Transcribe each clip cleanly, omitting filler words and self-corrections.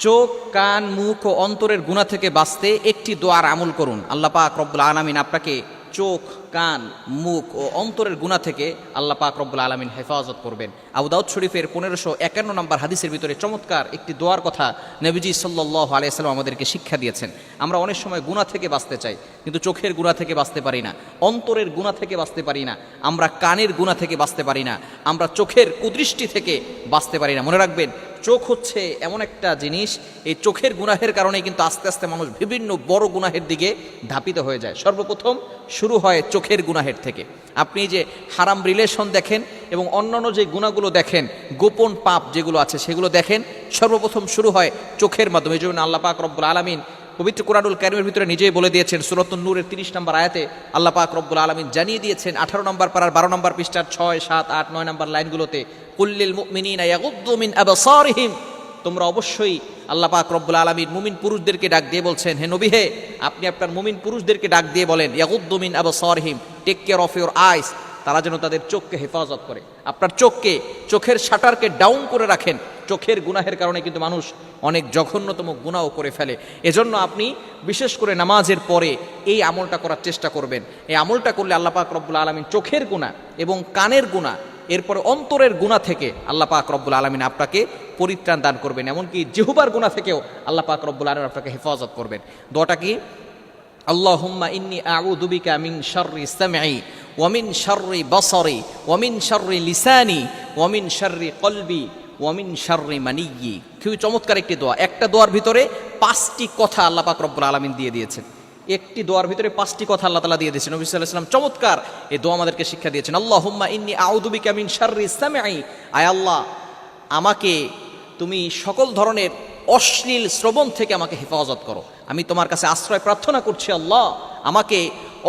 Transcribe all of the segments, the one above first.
চোখ, কান, মুখ ও অন্তরের গুনাহ থেকে বাঁচতে একটি দোয়ার আমল করুন। আল্লাহ পাক রব্বুল আলামিন আপনাকে চোখ, কান, মুখ ও অন্তরের গুনাহ থেকে আল্লাহ পাক রব্বুল আলামিন হেফাজত করবেন। আবু দাউদ শরীফের 1551 নম্বর হাদিসের ভিতরে চমৎকার একটি দোয়ার কথা নবীজি সাল্লাল্লাহু আলাইহি ওয়াসাল্লাম আমাদেরকে শিক্ষা দিয়েছেন। আমরা অনেক সময় গুনাহ থেকে বাঁচতে চাই, কিন্তু চোখের গুনাহ থেকে বাঁচতে পারি না, অন্তরের গুনাহ থেকে বাঁচতে পারি না, আমরা কানের গুনাহ থেকে বাঁচতে পারি না, আমরা চোখের কুদৃষ্টি থেকে বাঁচতে পারি না। মনে রাখবেন, চোখ হচ্ছে এমন একটা জিনিস, এই চোখের গুনাহের কারণে কিন্তু আস্তে আস্তে মানুষ বিভিন্ন বড় গুনাহের দিকে ধাপিত হয়ে যায়। সর্বপ্রথম শুরু হয় চোখের গুনাহের থেকে। আপনি যে হারাম রিলেশন দেখেন এবং অন্যান্য যে গুনাহগুলো দেখেন, গোপন পাপ যেগুলো আছে সেগুলো দেখেন, সর্বপ্রথম শুরু হয় চোখের মাধ্যমে। এই জন্য আল্লাহ পাক রব্বুল আলামিন পবিত্র কুরআনুল কারীমের ভিতরে নিজেই বলে দিয়েছেন, সূরাতুন নূরের 30 নম্বর আয়াতে আল্লাহ পাক রব্বুল আলামিন জানিয়ে দিয়েছেন 18 নম্বর পারার 12 নম্বর পৃষ্ঠার 6, 7, 8, 9 নম্বর লাইনগুলোতে, কুল্লিল মুমিনিনা ইয়াগুদ্দু মিন আবসারিহিম। তোমরা অবশ্যই, আল্লাহ পাক রব্বুল আলামিন মুমিন পুরুষদেরকে ডাক দিয়ে বলছেন, হে নবী হে, আপনি আপনার মুমিন পুরুষদেরকে ডাক দিয়ে বলেন, ইয়াগুদ্দু মিন আবসারিহিম, take care of your eyes, তারা যেন তাদের চোখকে হেফাজত করে। আপনার চোখকে, চোখের শাটারকে ডাউন করে রাখেন। চোখের গুনাহের কারণে কিন্তু মানুষ অনেক জঘন্যতম গুনাহও করে ফেলে। এজন্য আপনি বিশেষ করে নামাজের পরে এই আমলটা করার চেষ্টা করবেন। এই আমলটা করলে আল্লাহ পাক রব্বুল আলামিন চোখের গুনাহ এবং কানের গুনাহ, এরপরে অন্তরের গুনাহ থেকে আল্লাহ পাক রব্বুল আলামিন আপনাকে পরিত্রাণ দান করবেন। এমনকি জিহ্বার গুনাহ থেকেও আল্লাহ পাক রব্বুল আলামিন আপনাকে হেফাজত করবেন। দোয়াটা কি? আল্লাহুম্মা ইন্নী আউযু বিকা মিন শাররি সামঈ ওয়া মিন শাররি বাসারি ওয়া মিন শাররি লিসানি ওয়া মিন শাররি কলবি ওয়া মিন শাররি মানিয়্যি। খুবই চমৎকার একটি দোয়া। একটা দোয়ার ভিতরে 5টি কথা আল্লাহ পাক রব্বুল আলামিন দিয়ে দিয়েছেন। একটি দোয়ার ভিতরে 5টি কথা আল্লাহ তাআলা দিয়ে দিয়েছেন। নবী সাল্লাল্লাহু আলাইহি ওয়াসাল্লাম চমৎকার এই দোয়া আমাদেরকে শিক্ষা দিয়েছেন। আল্লাহুম্মা ইন্নী আউযু বিকা মিন শাররি সামঈ, আয় আল্লাহ, আমাকে তুমি সকল ধরনের অশ্লীল শ্রবণ থেকে আমাকে হেফাজত করো। আমি তোমার কাছে আশ্রয় প্রার্থনা করছি আল্লাহ, আমাকে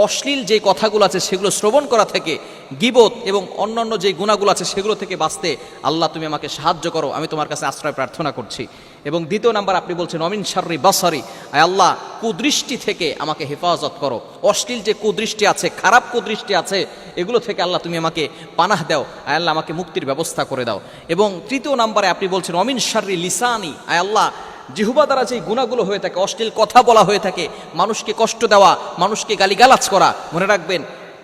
অশ্লীল যে কথাগুলো আছে সেগুলো শ্রবণ করা থেকে, গীবত এবং অন্যান্য যে গুনাহগুলো আছে সেগুলো থেকে বাঁচতে আল্লাহ তুমি আমাকে সাহায্য করো, আমি তোমার কাছে আশ্রয় প্রার্থনা করছি। এবং দ্বিতীয় নাম্বার আপনি বলছেন ওয়া মিন শাররি বাসারি, আয় আল্লাহ, কুদৃষ্টি থেকে আমাকে হেফাজত করো। অশ্লীল যে কুদৃষ্টি আছে, খারাপ কুদৃষ্টি আছে, এগুলো থেকে আল্লাহ তুমি আমাকে পানাহ দাও, আয় আল্লাহ আমাকে মুক্তির ব্যবস্থা করে দাও। এবং তৃতীয় নাম্বারে আপনি বলছেন ওয়া মিন শাররি লিসানি, আয় আল্লাহ, জিহ্বা দ্বারা যে গুনাহগুলো হয়ে থাকে, অশ্লীল কথা বলা হয়ে থাকে, মানুষকে কষ্ট দেওয়া, মানুষকে গালিগালাজ করা, মনে রাখবেন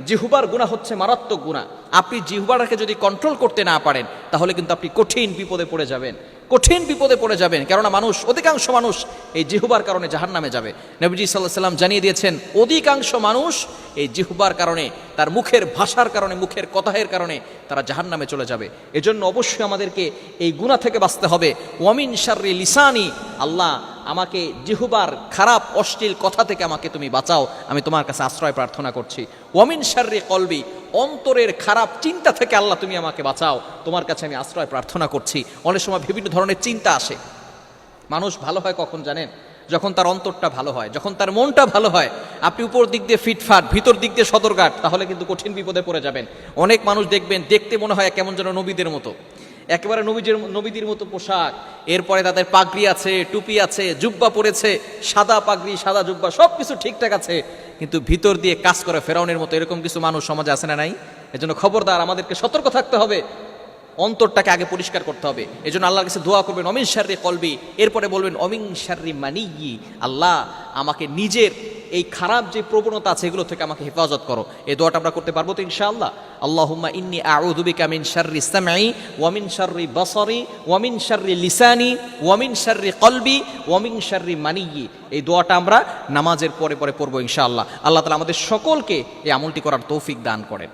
জিহ্বার গুনাহ হচ্ছে মারাত্মক গুনাহ। আপনি জিহ্বাটাকে যদি কন্ট্রোল করতে না পারেন তাহলে কিন্তু আপনি কঠিন বিপদে পড়ে যাবেন, কঠিন বিপদে পড়ে যাবেন। কেননা মানুষ, অধিকাংশ মানুষ এই জিহ্বার কারণে জাহান্নামে যাবে। নবীজি সাল্লাল্লাহু আলাইহি ওয়াসাল্লাম জানিয়ে দিয়েছেন, অধিকাংশ মানুষ এই জিহ্বার কারণে, তার মুখের ভাষার কারণে, মুখের কথাহের কারণে তারা জাহান্নামে চলে যাবে। এজন্য অবশ্যই আমাদেরকে এই গুনাহ থেকে বাঁচতে হবে। ওয়া মিন শাররি লিসানি, আল্লাহ আমাকে জিহ্বার খারাপ অশ্লীল কথা থেকে আমাকে তুমি বাঁচাও, আমি তোমার কাছে আশ্রয় প্রার্থনা করছি। ওয়া মিন শাররি কলবি, অন্তরের খারাপ চিন্তা থেকে আল্লাহ তুমি আমাকে বাঁচাও, তোমার কাছে আমি আশ্রয় প্রার্থনা করছি। অনেক সময় বিভিন্ন ধরনের চিন্তা আসে। মানুষ ভালো হয় কখন জানেন? যখন তার অন্তরটা ভালো হয়, যখন তার মনটা ভালো হয়। আপনি উপর দিক দিয়ে ফিটফাট, ভিতর দিক দিয়ে সদরঘাট, তাহলে কিন্তু কঠিন বিপদে পড়ে যাবেন। অনেক মানুষ দেখবেন দেখতে মনে হয় কেমন যেন নবীদের মতো, একেবারে নবীদের মতো পোশাক, এরপরে তাদের পাগড়ি আছে, টুপি আছে, জুব্বা পরেছে, সাদা পাগড়ি, সাদা জুব্বা, সব কিছু ঠিকঠাক আছে, কিন্তু ভিতর দিয়ে কাজ করে ফেরাউনের মতো। এরকম কিছু মানুষ সমাজে আছে না নাই? এজন্য খবরদার, আমাদেরকে সতর্ক থাকতে হবে, অন্তরটাকে আগে পরিষ্কার করতে হবে। এজন্য আল্লাহর কাছে দোয়া করবেন ওয়া মিন শাররি কলবি, এরপরে বলবেন ওয়া মিন শাররি মানিয়্যি, আল্লাহ আমাকে নিজের এই খারাপ যে প্রবণতা আছে এগুলো থেকে আমাকে হেফাজত করো। এই দোয়াটা আমরা করতে পারবো তো ইনশাআল্লাহ? আল্লাহুম্মা ইন্নী আউযু বিকা মিন শাররি সামঈ ওয়া মিন শাররি বাসারি ওয়া মিন শাররি লিসানি ওয়া মিন শাররি কলবি ওয়া মিন শাররি মানিয়্যি। এই দোয়াটা আমরা নামাজের পরে পরে পড়বো ইনশাআল্লাহ। আল্লাহ তাআলা আমাদের সকলকে এই আমলটি করার তৌফিক দান করেন।